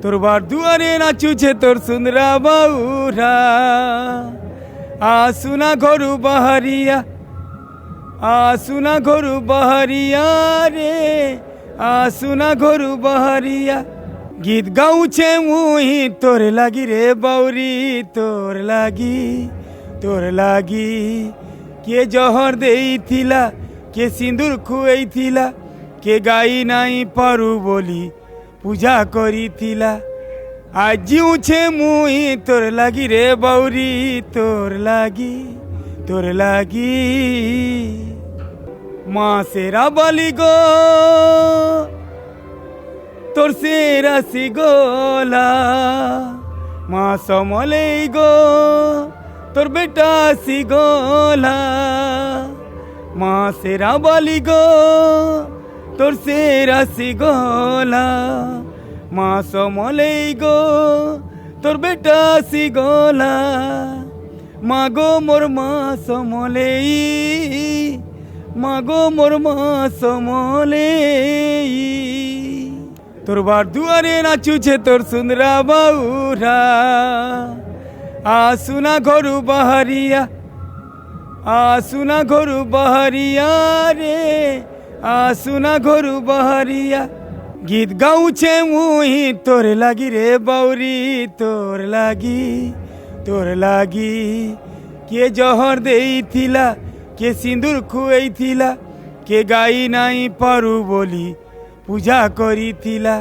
তোর বার দুয়ারে নাচুছে তোর সুন্দরা বাউরা আসুনা ঘরু বাহারিয়া আসুনা ঘরু বাহারিয়া রে আসুনা ঘরু বাহারিয়া গীত গাউছে মুই তোর লাগি রে বাউরি তোর লাগি কে জহর দেইথিলা কে সিঁদুর খুয়েইথিলা কে গাই নাই পারু বলি পূজা করিথিলা আজ জিউছে মুই তোর লাগি রে বাউরি তোর লাগি মা সেরা বালি গো তোর সেরা সিগোলা মা সমলেই গো তোর বেটা সিগোলা মা সেরা বালি গো তোর সেরা সিগোলা মা সমলেই গো তোর বেটা সিগোলা মা গো মোর মা সমলেই মা গো মোর মা সমলেই তোর বার দুয়ারে নাচুছে তোর সুন্দরা বাউরা আসুনা ঘরু বাহারিয়া আসুনা ঘরু বাহারিয়া রে আসুনা ঘরু বাহারিয়া গীত গাউছে মুই তোর লাগি রে বাউরি তোর লাগি কে জহর দেইথিলা কে সিঁদুর খুয়েইথিলা কে গাই নাই পারু বলি পূজা করিথিলা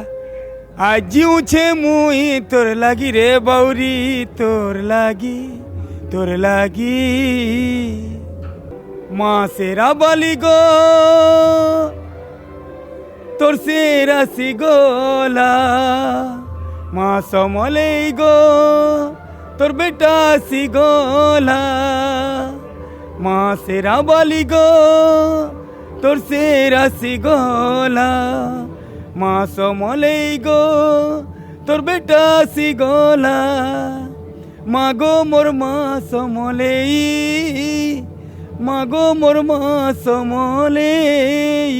আজ জিউছে মুই তোর লাগি রে বাউরি তোর লাগি মা সেরা বালি গো তোর সেরা সিগোলা মা সমলেই গো তোর বেটা সিগোলা মা সেরা বালি গো তোর সেরা সিগোলা মা সমলেই গো তোর বেটা সিগোলা মা গো মোর মা সমলেই মা গো মোর মা সমলেই।